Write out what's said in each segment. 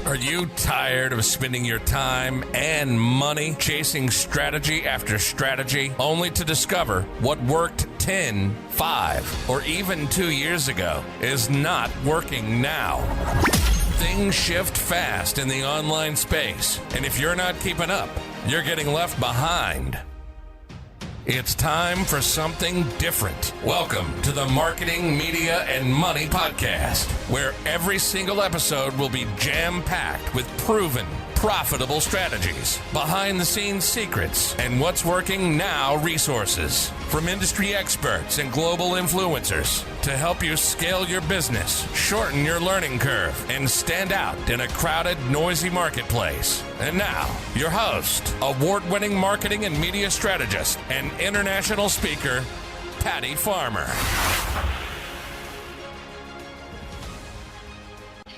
Are you tired of spending your time and money chasing strategy after strategy only to discover what worked 10, 5, or even 2 years ago is not working now? Things shift fast in the online space, and if you're not keeping up, you're getting left behind. It's time for something different. Welcome to the Marketing, Media, and Money Podcast, where every single episode will be jam-packed with proven, profitable strategies, behind-the-scenes secrets, and what's working now resources from industry experts and global influencers to help you scale your business, shorten your learning curve, and stand out in a crowded, noisy marketplace. And now, your host, award-winning marketing and media strategist, and international speaker, Patty Farmer.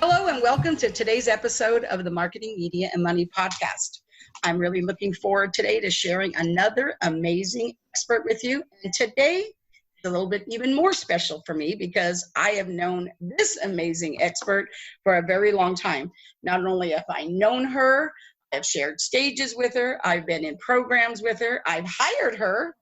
Hello and welcome to today's episode of the Marketing, Media, and Money Podcast. I'm really looking forward today to sharing another amazing expert with you. And today is a little bit even more special for me because I have known this amazing expert for a very long time. Not only have I known her, I've shared stages with her, I've been in programs with her, I've hired her,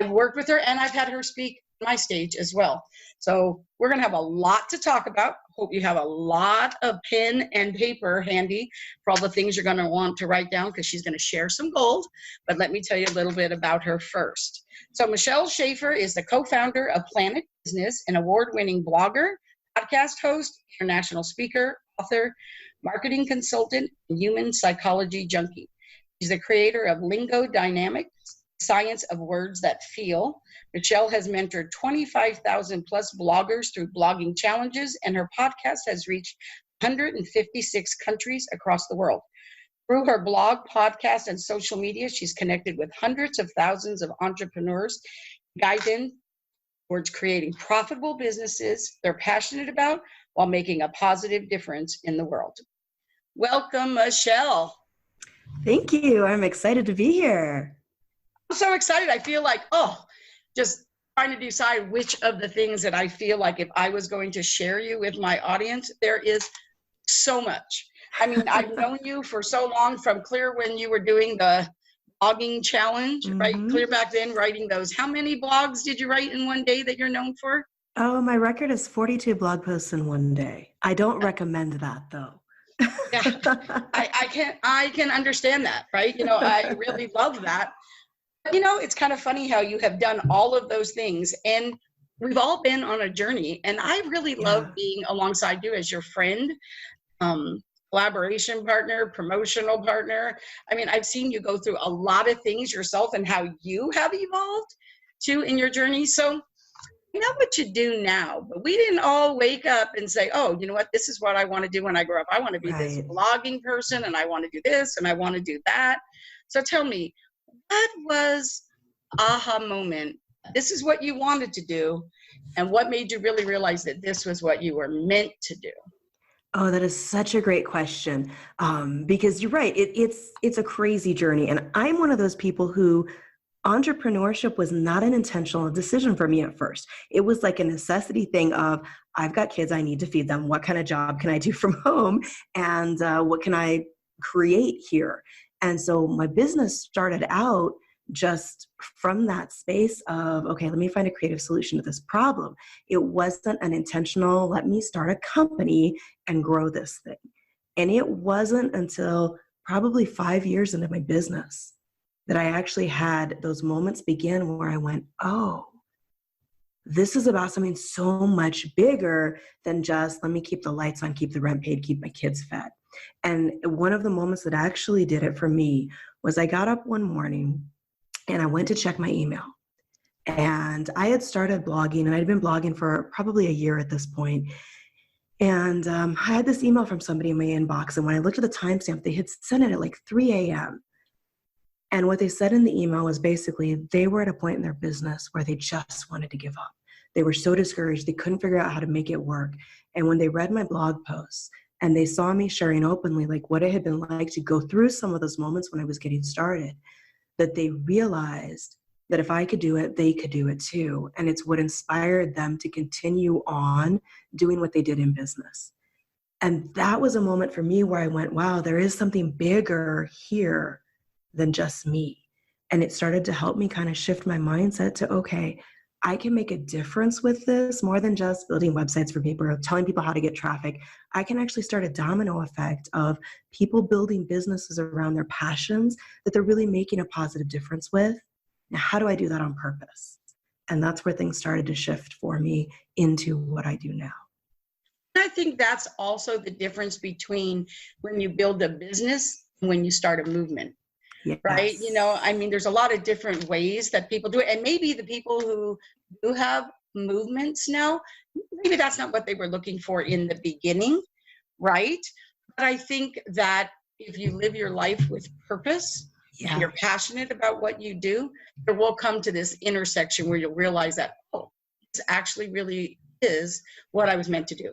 I've worked with her, and I've had her speak on my stage as well. So we're going to have a lot to talk about. Hope you have a lot of pen and paper handy for all the things you're going to want to write down because she's going to share some gold. But let me tell you a little bit about her first. So Michelle Shaeffer is the co-founder of Planet Business, an award-winning blogger, podcast host, international speaker, author, marketing consultant, and human psychology junkie. She's the creator of Lingo Dynamics, Science of Words That Feel. Michelle has mentored 25,000 plus bloggers through blogging challenges, and her podcast has reached 156 countries across the world. Through her blog, podcast, and social media, she's connected with hundreds of thousands of entrepreneurs, guide them towards creating profitable businesses they're passionate about while making a positive difference in the world. Welcome, Michelle. Thank you. I'm excited to be here. I'm so excited. I feel like, just trying to decide which of the things that I feel like if I was going to share you with my audience, there is so much. I mean, I've known you for so long, from clear when you were doing the blogging challenge, right? Clear back then, writing those. How many blogs did you write in one day that you're known for? Oh, my record is 42 blog posts in one day. I don't recommend that though. Yeah, I can understand that, right? You know, I really love that. You know, it's kind of funny how you have done all of those things, and we've all been on a journey, and I really love being alongside you as your friend, collaboration partner, promotional partner. I mean, I've seen you go through a lot of things yourself and how you have evolved too in your journey. So I know what you do now, but we didn't all wake up and say, oh, you know what, this is what I want to do when I grow up. I want to be this blogging person, and I want to do this, and I want to do that. So tell me, what was aha moment? This is what you wanted to do, and what made you really realize that this was what you were meant to do? Oh, that is such a great question. Because you're right, it's a crazy journey. And I'm one of those people who entrepreneurship was not an intentional decision for me at first. It was like a necessity thing of, I've got kids, I need to feed them. What kind of job can I do from home? And what can I create here? And so my business started out just from that space of, okay, let me find a creative solution to this problem. It wasn't an intentional, let me start a company and grow this thing. And it wasn't until probably 5 years into my business that I actually had those moments begin where I went, oh, this is about something so much bigger than just, let me keep the lights on, keep the rent paid, keep my kids fed. And one of the moments that actually did it for me was I got up one morning and I went to check my email. And I had started blogging, and I'd been blogging for probably a year at this point. And I had this email from somebody in my inbox. And when I looked at the timestamp, they had sent it at like 3 a.m. And what they said in the email was basically they were at a point in their business where they just wanted to give up. They were so discouraged. They couldn't figure out how to make it work. And when they read my blog posts, and they saw me sharing openly like what it had been like to go through some of those moments when I was getting started, that they realized that if I could do it, they could do it too. And it's what inspired them to continue on doing what they did in business. And that was a moment for me where I went, wow, there is something bigger here than just me. And it started to help me kind of shift my mindset to, okay, I can make a difference with this more than just building websites for people or telling people how to get traffic. I can actually start a domino effect of people building businesses around their passions that they're really making a positive difference with. Now, how do I do that on purpose? And that's where things started to shift for me into what I do now. I think that's also the difference between when you build a business and when you start a movement. Yes. Right? You know, I mean, there's a lot of different ways that people do it. And maybe the people who do have movements now, maybe that's not what they were looking for in the beginning, right? But I think that if you live your life with purpose, and you're passionate about what you do, there will come to this intersection where you'll realize that, oh, this actually really is what I was meant to do.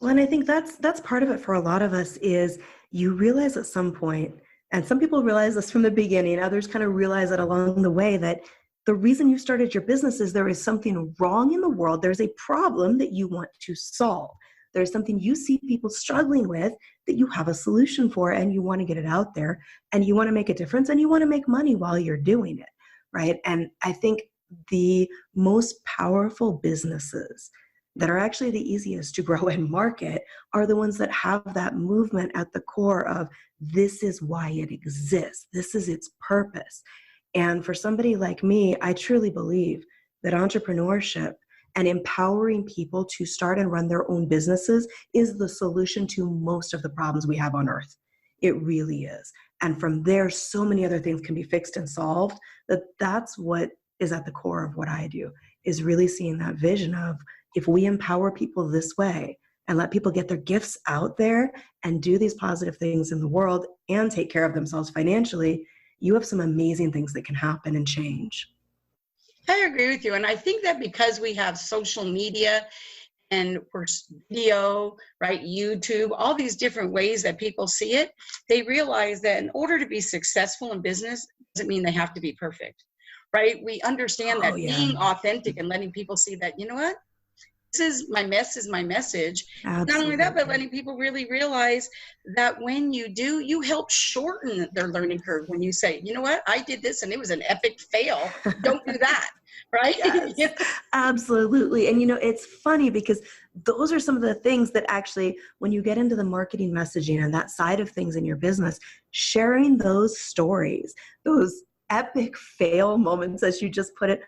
Well, and I think that's part of it for a lot of us is you realize at some point, and some people realize this from the beginning, others kind of realize it along the way, that the reason you started your business is there is something wrong in the world. There's a problem that you want to solve. There's something you see people struggling with that you have a solution for, and you want to get it out there, and you want to make a difference, and you want to make money while you're doing it, right? And I think the most powerful businesses that are actually the easiest to grow and market are the ones that have that movement at the core of this is why it exists. This is its purpose. And for somebody like me, I truly believe that entrepreneurship and empowering people to start and run their own businesses is the solution to most of the problems we have on earth. It really is. And from there, so many other things can be fixed and solved. That's what is at the core of what I do, is really seeing that vision of, if we empower people this way and let people get their gifts out there and do these positive things in the world and take care of themselves financially, you have some amazing things that can happen and change. I agree with you. And I think that because we have social media and we're video, right, YouTube, all these different ways that people see it, they realize that in order to be successful in business doesn't mean they have to be perfect, right? We understand that being authentic and letting people see that, you know what? This is my message. Absolutely. Not only that, but letting people really realize that when you do, you help shorten their learning curve. When you say, you know what, I did this and it was an epic fail. Don't do that. Right? Yes, absolutely. And it's funny because those are some of the things that actually, when you get into the marketing messaging and that side of things in your business, sharing those stories, those epic fail moments, as you just put it,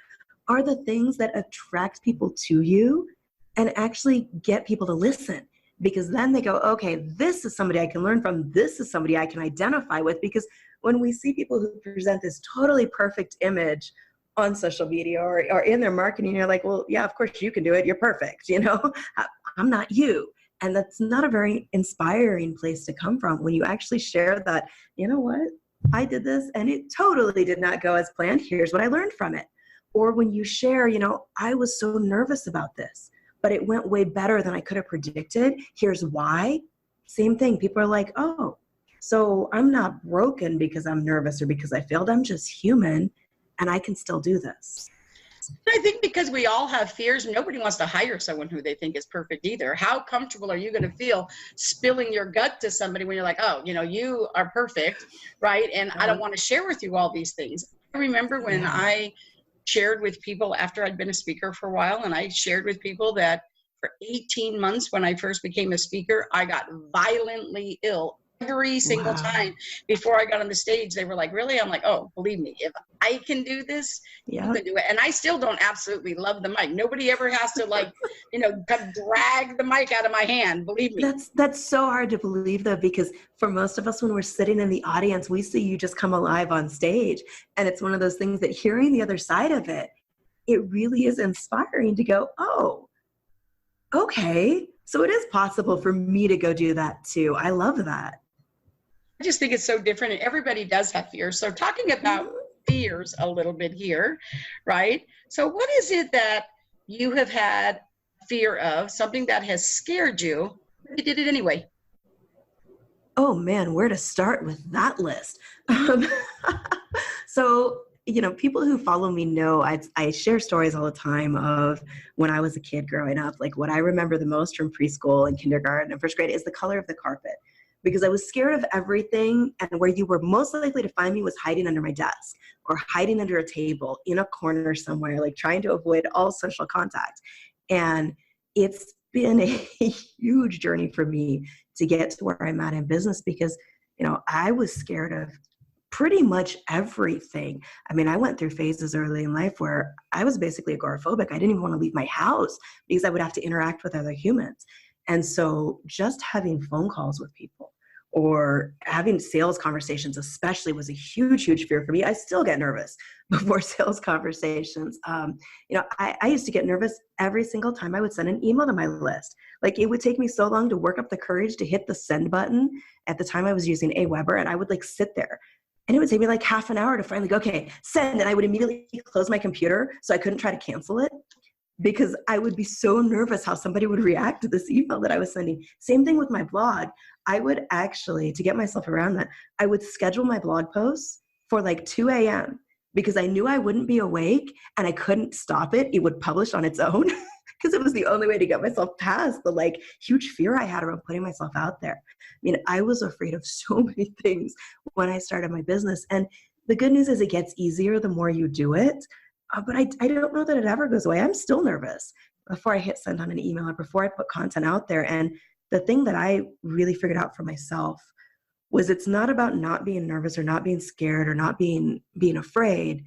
are the things that attract people to you and actually get people to listen, because then they go, okay, this is somebody I can learn from. This is somebody I can identify with. Because when we see people who present this totally perfect image on social media or in their marketing, you're like, well, yeah, of course you can do it. You're perfect. I'm not you. And that's not a very inspiring place to come from when you actually share that, you know what, I did this and it totally did not go as planned. Here's what I learned from it. Or when you share, I was so nervous about this, but it went way better than I could have predicted. Here's why. Same thing. People are like, oh, so I'm not broken because I'm nervous or because I failed. I'm just human and I can still do this. I think because we all have fears, nobody wants to hire someone who they think is perfect either. How comfortable are you going to feel spilling your gut to somebody when you're like, oh, you are perfect, right? And I don't want to share with you all these things. I remember when I shared with people after I'd been a speaker for a while, and I shared with people that for 18 months when I first became a speaker, I got violently ill every single time before I got on the stage. They were like, really? I'm like, oh, believe me, if I can do this, you can do it. And I still don't absolutely love the mic. Nobody ever has to drag the mic out of my hand. Believe me. That's so hard to believe though, because for most of us, when we're sitting in the audience, we see you just come alive on stage. And it's one of those things that hearing the other side of it, it really is inspiring to go, oh, okay. So it is possible for me to go do that too. I love that. I just think it's so different, and everybody does have fears. So talking about fears a little bit here, right? So what is it that you have had fear of, something that has scared you, but you did it anyway? Oh man, where to start with that list? So people who follow me know I share stories all the time of when I was a kid growing up. Like what I remember the most from preschool and kindergarten and first grade is the color of the carpet, because I was scared of everything. And where you were most likely to find me was hiding under my desk or hiding under a table in a corner somewhere, like trying to avoid all social contact. And it's been a huge journey for me to get to where I'm at in business, because, I was scared of pretty much everything. I mean, I went through phases early in life where I was basically agoraphobic. I didn't even want to leave my house because I would have to interact with other humans. And so just having phone calls with people or having sales conversations especially was a huge, huge fear for me. I still get nervous before sales conversations. I used to get nervous every single time I would send an email to my list. Like it would take me so long to work up the courage to hit the send button. At the time I was using Aweber, and I would like sit there. And it would take me like half an hour to finally go, okay, send. And I would immediately close my computer so I couldn't try to cancel it, because I would be so nervous how somebody would react to this email that I was sending. Same thing with my blog. I would actually, to get myself around that, I would schedule my blog posts for like 2 a.m. because I knew I wouldn't be awake and I couldn't stop it. It would publish on its own because it was the only way to get myself past the like huge fear I had around putting myself out there. I mean, I was afraid of so many things when I started my business. And the good news is it gets easier the more you do it. But I don't know that it ever goes away. I'm still nervous before I hit send on an email or before I put content out there. And the thing that I really figured out for myself was it's not about not being nervous or not being scared or not being afraid.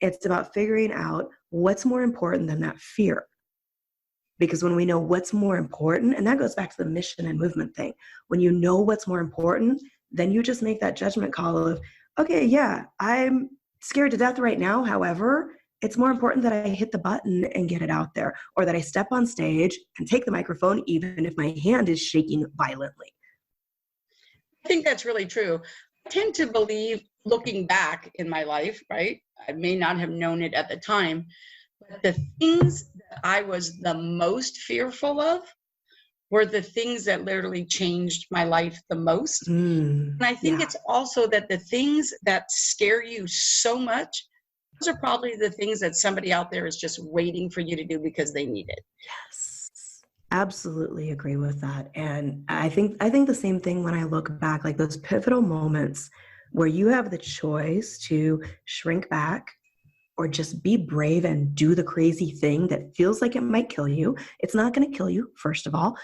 It's about figuring out what's more important than that fear. Because when we know what's more important, and that goes back to the mission and movement thing, when you know what's more important, then you just make that judgment call of, okay, yeah, I'm scared to death right now. However, it's more important that I hit the button and get it out there, or that I step on stage and take the microphone, even if my hand is shaking violently. I think that's really true. I tend to believe, looking back in my life, right? I may not have known it at the time, but the things that I was the most fearful of were the things that literally changed my life the most. And I think it's also that the things that scare you so much, those are probably the things that somebody out there is just waiting for you to do because they need it. Yes, absolutely agree with that. And I think the same thing when I look back, like those pivotal moments where you have the choice to shrink back or just be brave and do the crazy thing that feels like it might kill you. It's not going to kill you, first of all.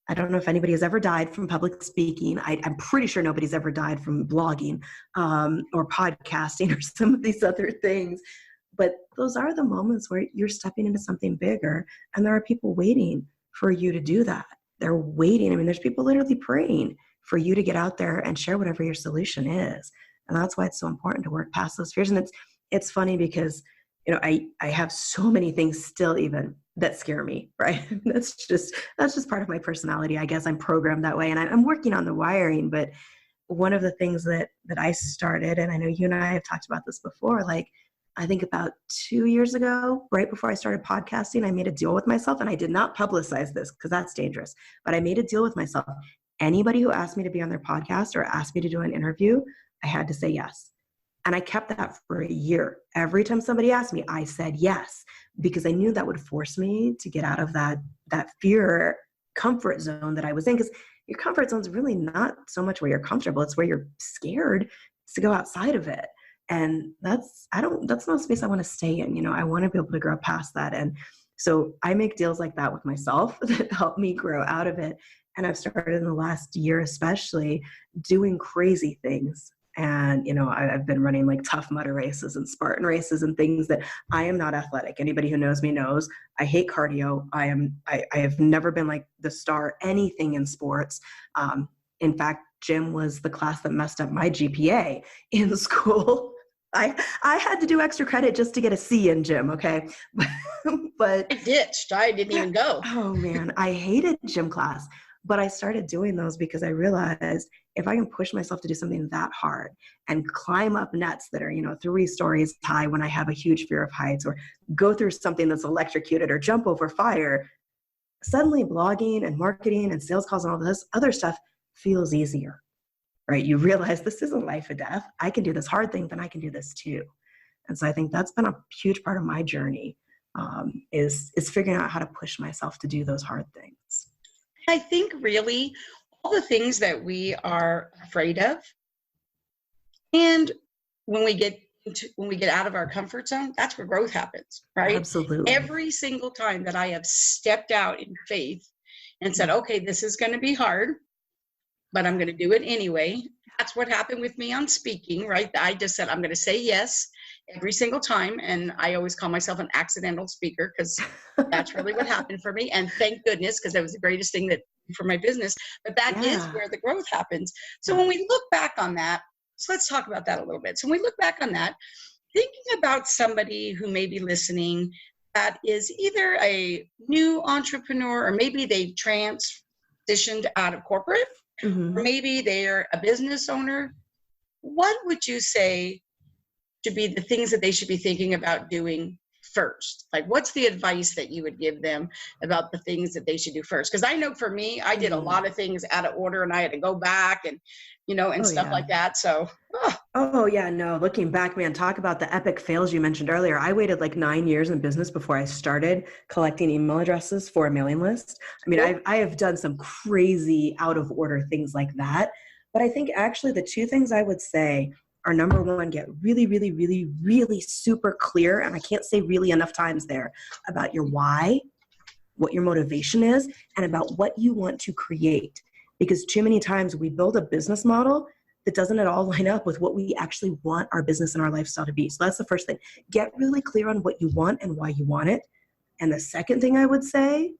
I don't know if anybody has ever died from public speaking. I'm pretty sure nobody's ever died from blogging or podcasting or some of these other things. But those are the moments where you're stepping into something bigger, and there are people waiting for you to do that. They're waiting. I mean, there's people literally praying for you to get out there and share whatever your solution is. And that's why it's so important to work past those fears. And it's funny because, I have so many things still even that scare me, right? That's just part of my personality. I guess I'm programmed that way, and I'm working on the wiring. But one of the things that I started, and I know you and I have talked about this before, like I think about 2 years ago, right before I started podcasting, I made a deal with myself, and I did not publicize this because that's dangerous, but I made a deal with myself. Anybody who asked me to be on their podcast or asked me to do an interview, I had to say yes. And I kept that for a year. Every time somebody asked me, I said yes, because I knew that would force me to get out of that fear comfort zone that I was in. Because your comfort zone is really not so much where you're comfortable. It's where you're scared to go outside of it. And that's not a space I want to stay in. I want to be able to grow past that. And so I make deals like that with myself that help me grow out of it. And I've started in the last year, especially doing crazy things. And, I've been running like Tough Mudder races and Spartan races and things that I am not athletic. Anybody who knows me knows I hate cardio. I have never been like the star, anything in sports. In fact, gym was the class that messed up my GPA in school. I had to do extra credit just to get a C in gym. Okay. But I ditched. I didn't even go. Oh man, I hated gym class. But I started doing those because I realized if I can push myself to do something that hard and climb up nets that are, 3 stories high when I have a huge fear of heights, or go through something that's electrocuted, or jump over fire, suddenly blogging and marketing and sales calls and all this other stuff feels easier, right? You realize this isn't life or death. I can do this hard thing, then I can do this too. And so I think that's been a huge part of my journey, is figuring out how to push myself to do those hard things. I think really all the things that we are afraid of, and when we get out of our comfort zone, that's where growth happens, right? Absolutely. Every single time that I have stepped out in faith and said, okay, this is going to be hard, but I'm going to do it anyway. That's what happened with me on speaking, right? I just said, I'm going to say yes every single time. And I always call myself an accidental speaker because that's really what happened for me. And thank goodness, because that was the greatest thing that for my business. But that is where the growth happens. So when we look back on that, so let's talk about that a little bit. So when we look back on that, thinking about somebody who may be listening that is either a new entrepreneur or maybe they transitioned out of corporate, or maybe they're a business owner, what would you say should be the things that they should be thinking about doing first? Like, what's the advice that you would give them about the things that they should do first? Because I know for me, I did a lot of things out of order and I had to go back and, stuff like that. So, looking back, man, talk about the epic fails you mentioned earlier. I waited like 9 years in business before I started collecting email addresses for a mailing list. I mean, I have done some crazy out of order things like that. But I think actually the two things I would say are, number one, get really, really, really, really super clear. And I can't say really enough times there about your why, what your motivation is, and about what you want to create. Because too many times we build a business model that doesn't at all line up with what we actually want our business and our lifestyle to be. So that's the first thing. Get really clear on what you want and why you want it. And the second thing I would say,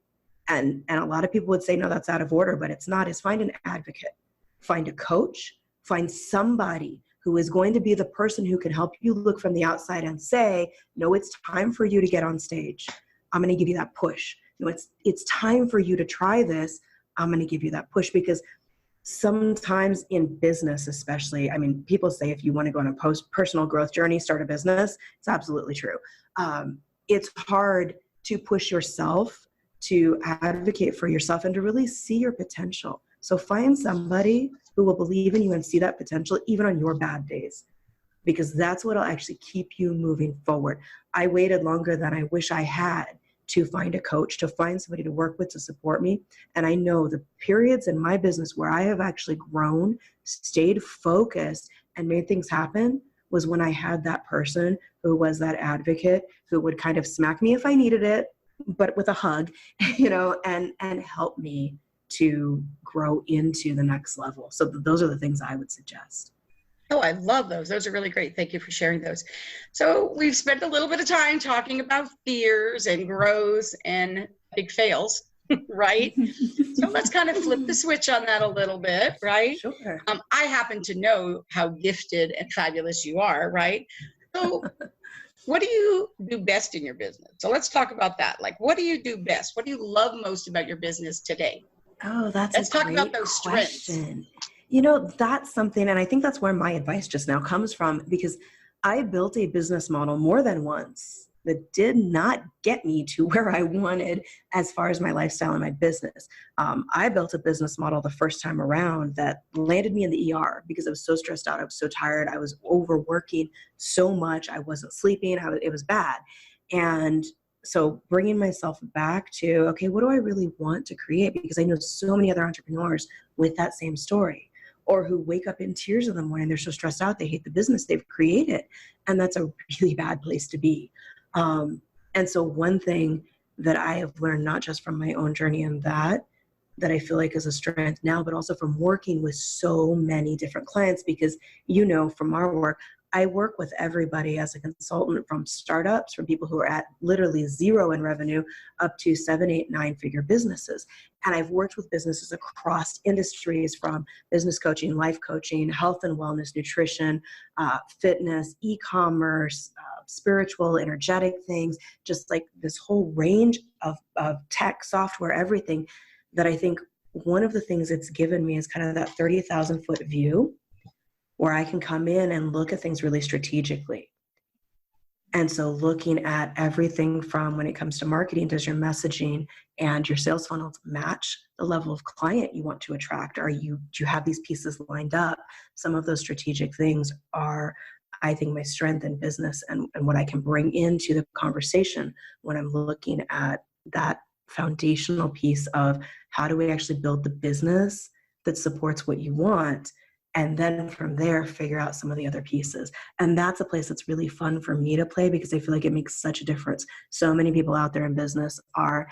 and a lot of people would say, no, that's out of order, but it's not, is find an advocate, find a coach, find somebody who is going to be the person who can help you look from the outside and say, no, it's time for you to get on stage. I'm going to give you that push. No, it's time for you to try this. I'm going to give you that push. Because sometimes in business, especially, I mean, people say if you want to go on a personal growth journey, start a business. It's absolutely true. It's hard to push yourself, to advocate for yourself, and to really see your potential. So find somebody who will believe in you and see that potential even on your bad days, because that's what will actually keep you moving forward. I waited longer than I wish I had to find a coach, to find somebody to work with, to support me. And I know the periods in my business where I have actually grown, stayed focused, and made things happen was when I had that person who was that advocate, who would kind of smack me if I needed it, but with a hug, and help me to grow into the next level. So those are the things I would suggest. Oh, I love those. Those are really great. Thank you for sharing those. So we've spent a little bit of time talking about fears and growth and big fails, right? So let's kind of flip the switch on that a little bit, right? Sure. I happen to know how gifted and fabulous you are, right? So what do you do best in your business? So let's talk about that. Like, what do you do best? What do you love most about your business today? Oh, Let's talk about those question. That's something, and I think that's where my advice just now comes from, because I built a business model more than once that did not get me to where I wanted as far as my lifestyle and my business. I built a business model the first time around that landed me in the ER because I was so stressed out. I was so tired. I was overworking so much. I wasn't sleeping. It was bad. And so bringing myself back to, okay, what do I really want to create? Because I know so many other entrepreneurs with that same story, or who wake up in tears in the morning. They're so stressed out. They hate the business they've created. And that's a really bad place to be. And so one thing that I have learned, not just from my own journey and that I feel like is a strength now, but also from working with so many different clients, because, from our work, I work with everybody as a consultant, from startups, from people who are at literally zero in revenue up to 7, 8, 9-figure businesses. And I've worked with businesses across industries, from business coaching, life coaching, health and wellness, nutrition, fitness, e-commerce, spiritual, energetic things, just like this whole range of tech, software, everything. That I think one of the things it's given me is kind of that 30,000 foot view, where I can come in and look at things really strategically. And so looking at everything from, when it comes to marketing, does your messaging and your sales funnels match the level of client you want to attract? Do you have these pieces lined up? Some of those strategic things are I think my strength in business and what I can bring into the conversation when I'm looking at that foundational piece of how do we actually build the business that supports what you want, and then from there figure out some of the other pieces. And that's a place that's really fun for me to play because I feel like it makes such a difference. So many people out there in business are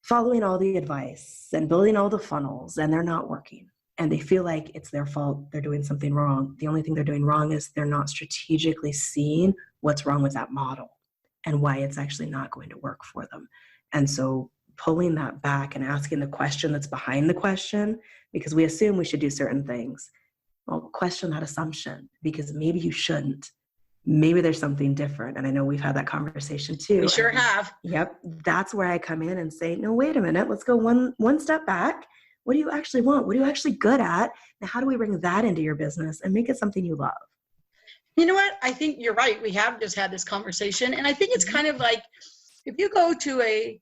following all the advice and building all the funnels, and they're not working. And they feel like it's their fault, they're doing something wrong. The only thing they're doing wrong is they're not strategically seeing what's wrong with that model and why it's actually not going to work for them. And so pulling that back and asking the question that's behind the question, because we assume we should do certain things. Well, question that assumption, because maybe you shouldn't. Maybe there's something different. And I know we've had that conversation too. We sure have. Yep. That's where I come in and say, no, wait a minute. Let's go one step back. What do you actually want? What are you actually good at? Now, how do we bring that into your business and make it something you love? You know what? I think you're right. We have just had this conversation. And I think it's kind of like if you go to a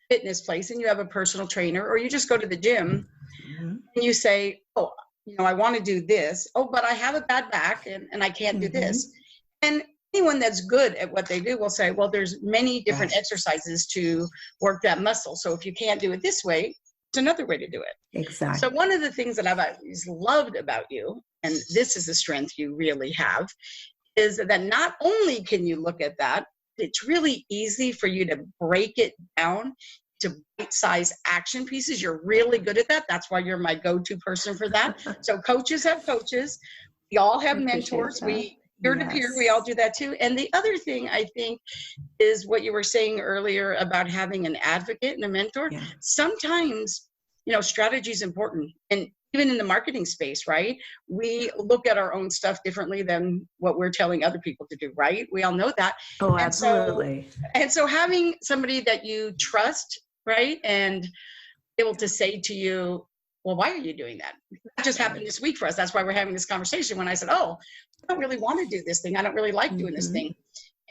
fitness place and you have a personal trainer, or you just go to the gym and you say, oh, I want to do this. Oh, but I have a bad back and I can't do this. And anyone that's good at what they do will say, well, there's many different exercises to work that muscle. So if you can't do it this way, it's another way to do it. Exactly. So one of the things that I've always loved about you, and this is a strength you really have, is that not only can you look at that, it's really easy for you to break it down to bite-sized action pieces. You're really good at that. That's why you're my go-to person for that. So coaches have coaches. We all have mentors. We peer-to-peer, we all do that too. And the other thing I think is what you were saying earlier about having an advocate and a mentor. Yeah. Sometimes, strategy is important. And even in the marketing space, right? We look at our own stuff differently than what we're telling other people to do, right? We all know that. Oh, absolutely. And so having somebody that you trust, right? And able to say to you, well, why are you doing that? That just happened this week for us. That's why we're having this conversation. When I said, oh, I don't really want to do this thing. I don't really like doing this thing.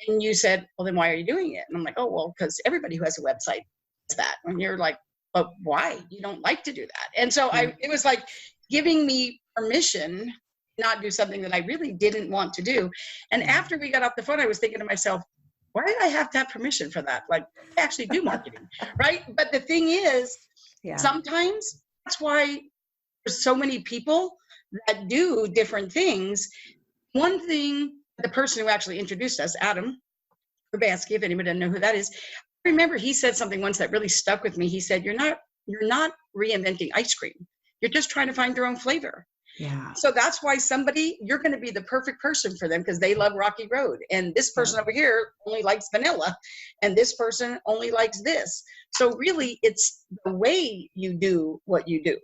And you said, well, then why are you doing it? And I'm like, oh, well, because everybody who has a website does that. And you're like, but why? You don't like to do that. And so it was like giving me permission not do something that I really didn't want to do. And after we got off the phone, I was thinking to myself, why did I have to have permission for that? Like, I actually do marketing, right? But the thing is, sometimes that's why there's so many people that do different things. One thing, the person who actually introduced us, Adam Urbanski, if anybody doesn't know who that is, I remember he said something once that really stuck with me. He said, you're not reinventing ice cream. You're just trying to find your own flavor. Yeah. So that's why you're going to be the perfect person for them because they love Rocky Road. And this person over here only likes vanilla. And this person only likes this. So really, it's the way you do what you do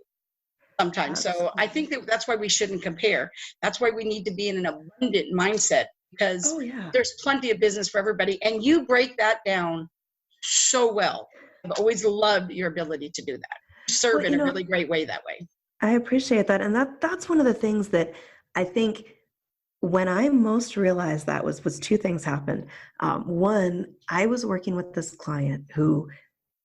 sometimes. Absolutely. So I think that's why we shouldn't compare. That's why we need to be in an abundant mindset because there's plenty of business for everybody. And you break that down so well. I've always loved your ability to do that. Serve in a really great way that way. I appreciate that. And that's one of the things that I think when I most realized that was two things happened. One, I was working with this client who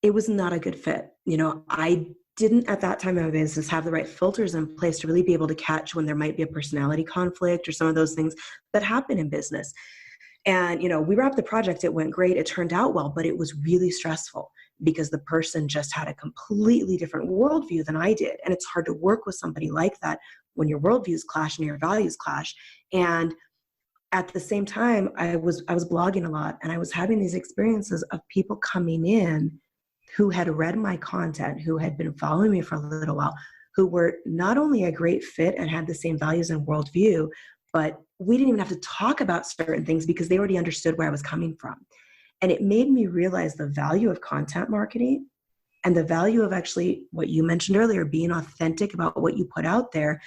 it was not a good fit. I didn't at that time in my business have the right filters in place to really be able to catch when there might be a personality conflict or some of those things that happen in business. And, we wrapped the project. It went great. It turned out well, but it was really stressful because the person just had a completely different worldview than I did. And it's hard to work with somebody like that when your worldviews clash and your values clash. And at the same time, I was blogging a lot and I was having these experiences of people coming in who had read my content, who had been following me for a little while, who were not only a great fit and had the same values and worldview, but we didn't even have to talk about certain things because they already understood where I was coming from. And it made me realize the value of content marketing and the value of actually what you mentioned earlier, being authentic about what you put out there,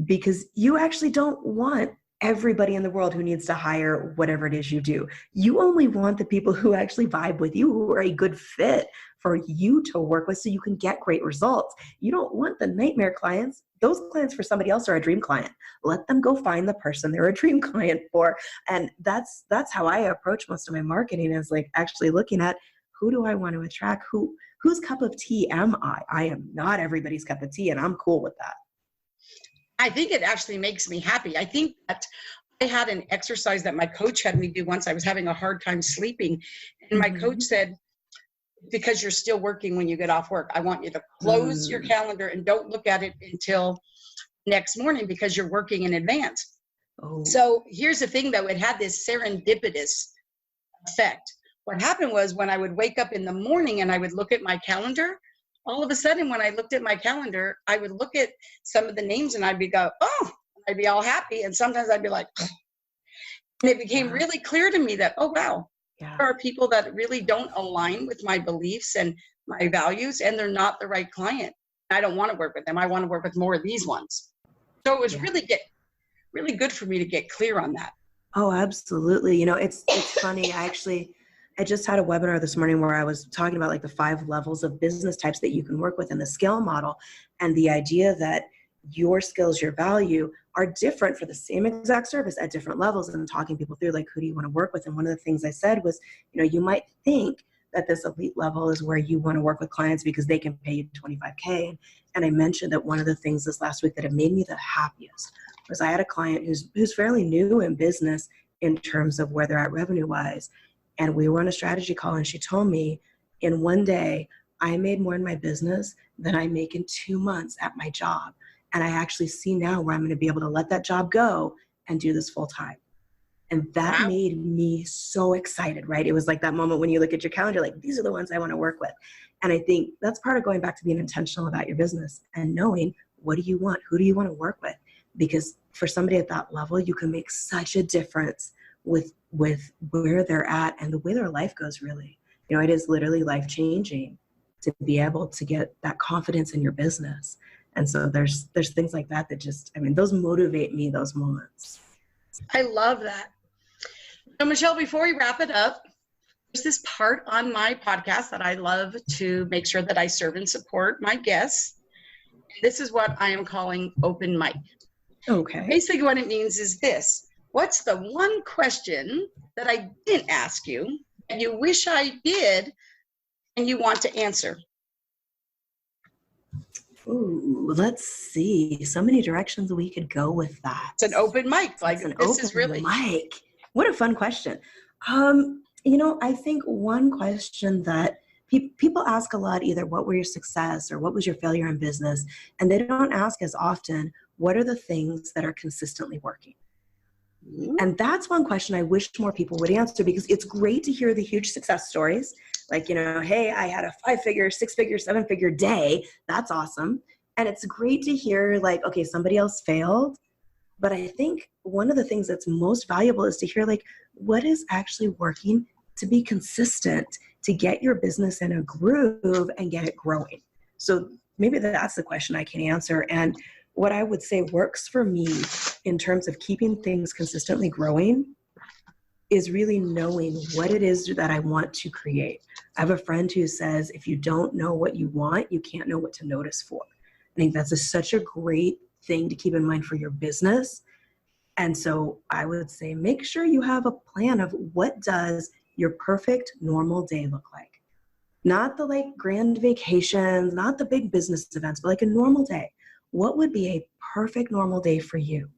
because you actually don't want everybody in the world who needs to hire whatever it is you do. You only want the people who actually vibe with you, who are a good fit for you to work with so you can get great results. You don't want the nightmare clients. Those clients for somebody else are a dream client. Let them go find the person they're a dream client for. And that's how I approach most of my marketing, is like actually looking at who do I want to attract? Whose cup of tea am I? I am not everybody's cup of tea, and I'm cool with that. I think it actually makes me happy. I think that I had an exercise that my coach had me do once. I was having a hard time sleeping. And my coach said, because you're still working when you get off work, I want you to close your calendar and don't look at it until next morning because you're working in advance. Oh. So here's the thing, though. It had this serendipitous effect. What happened was when I would wake up in the morning and I would look at my calendar, all of a sudden when I looked at my calendar, I would look at some of the names and I'd be I'd be all happy. And sometimes I'd be like, and it became really clear to me that, oh, wow, there are people that really don't align with my beliefs and my values, and they're not the right client. I don't want to work with them. I want to work with more of these ones. So it was really good for me to get clear on that. Oh, absolutely. You know, it's funny. I just had a webinar this morning where I was talking about like the 5 levels of business types that you can work with in the scale model, and the idea that your skills, your value are different for the same exact service at different levels, and talking people through like, who do you want to work with? And one of the things I said was, you know, you might think that this elite level is where you want to work with clients because they can pay you $25K. And I mentioned that one of the things this last week that have made me the happiest was I had a client who's fairly new in business in terms of where they're at revenue wise. And we were on a strategy call and she told me in one day, I made more in my business than I make in 2 months at my job. And I actually see now where I'm going to be able to let that job go and do this full time. And that made me so excited, right? It was like that moment when you look at your calendar, like, these are the ones I want to work with. And I think that's part of going back to being intentional about your business and knowing, what do you want? Who do you want to work with? Because for somebody at that level, you can make such a difference with where they're at and the way their life goes, really. You know, it is literally life changing to be able to get that confidence in your business. And so there's things like that just, I mean, those motivate me, those moments. I love that. So Michelle, before we wrap it up, there's this part on my podcast that I love to make sure that I serve and support my guests. This is what I am calling open mic. Okay. Basically what it means is this: what's the one question that I didn't ask you and you wish I did and you want to answer? Ooh, let's see. So many directions we could go with that. It's an open mic. Like, this is really mic. What a fun question. You know, I think one question that people ask a lot, either what were your success or what was your failure in business? And they don't ask as often, what are the things that are consistently working? And that's one question I wish more people would answer, because it's great to hear the huge success stories. Like, you know, hey, I had a 5-figure, 6-figure, 7-figure day. That's awesome. And it's great to hear like, okay, somebody else failed. But I think one of the things that's most valuable is to hear like, what is actually working to be consistent, to get your business in a groove and get it growing. So maybe that's the question I can answer. And what I would say works for me in terms of keeping things consistently growing is really knowing what it is that I want to create. I have a friend who says, if you don't know what you want, you can't know what to notice for. I think that's such a great thing to keep in mind for your business. And so I would say, make sure you have a plan of what does your perfect normal day look like. Not the like grand vacations, not the big business events, but like a normal day. What would be a perfect normal day for you?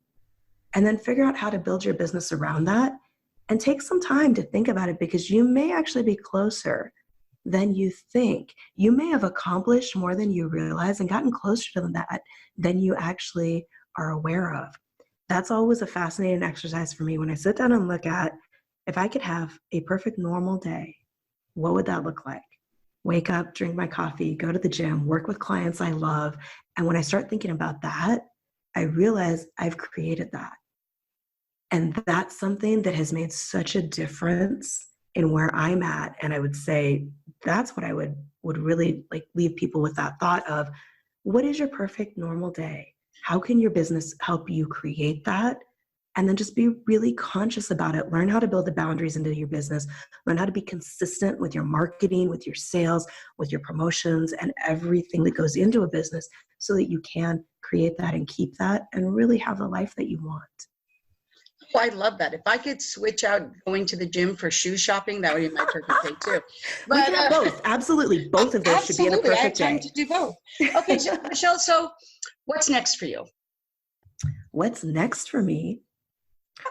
And then figure out how to build your business around that, and take some time to think about it, because you may actually be closer than you think. You may have accomplished more than you realize and gotten closer to that than you actually are aware of. That's always a fascinating exercise for me when I sit down and look at, if I could have a perfect normal day, what would that look like? Wake up, drink my coffee, go to the gym, work with clients I love. And when I start thinking about that, I realize I've created that. And that's something that has made such a difference in where I'm at. And I would say that's what I would really like leave people with, that thought of, what is your perfect normal day? How can your business help you create that? And then just be really conscious about it. Learn how to build the boundaries into your business. Learn how to be consistent with your marketing, with your sales, with your promotions, and everything that goes into a business, so that you can create that and keep that and really have the life that you want. Oh, I love that. If I could switch out going to the gym for shoe shopping, that would be my perfect day too. But, we can have both. Absolutely. Both of those should be in a perfect day. I have time to do both. Okay, so Michelle, so what's next for you? What's next for me?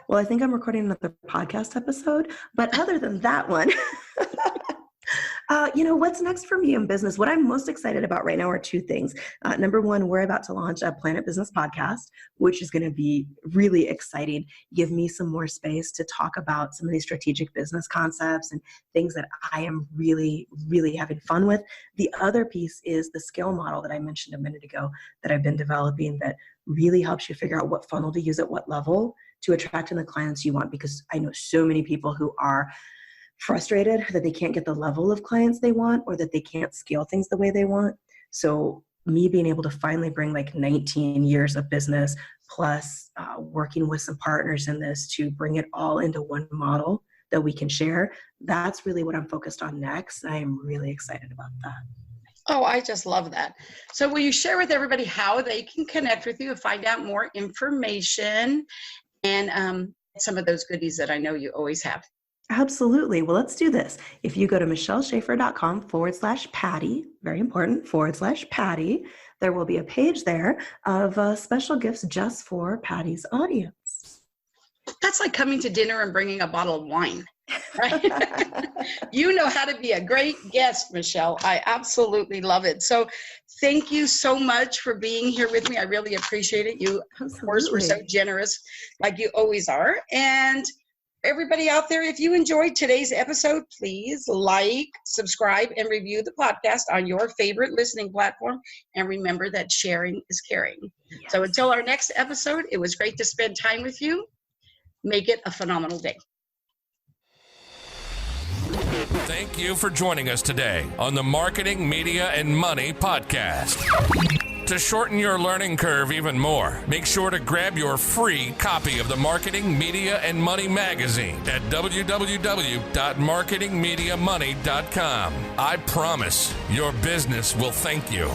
Well, I think I'm recording another podcast episode, but other than that one, what's next for me in business? What I'm most excited about right now are two things. Number one, we're about to launch a Planet Business podcast, which is going to be really exciting. Give me some more space to talk about some of these strategic business concepts and things that I am really, really having fun with. The other piece is the skill model that I mentioned a minute ago that I've been developing that really helps you figure out what funnel to use at what level to attract in the clients you want, because I know so many people who are frustrated that they can't get the level of clients they want or that they can't scale things the way they want. So me being able to finally bring like 19 years of business plus working with some partners in this to bring it all into one model that we can share, that's really what I'm focused on next. I am really excited about that. Oh, I just love that. So will you share with everybody how they can connect with you and find out more information and some of those goodies that I know you always have? Absolutely. Well, let's do this. If you go to michelleshaeffer.com/Patty, very important, /Patty, there will be a page there of special gifts just for Patty's audience. That's like coming to dinner and bringing a bottle of wine, right? You know how to be a great guest, Michelle. I absolutely love it. So thank you so much for being here with me. I really appreciate it. You, of course, were so generous like you always are. And everybody out there, if you enjoyed today's episode, please like, subscribe, and review the podcast on your favorite listening platform. And remember that sharing is caring. Yes. So until our next episode, it was great to spend time with you. Make it a phenomenal day. Thank you for joining us today on the Marketing, Media, and Money podcast. To shorten your learning curve even more, make sure to grab your free copy of the Marketing, Media, and Money magazine at www.marketingmediamoney.com. I promise your business will thank you.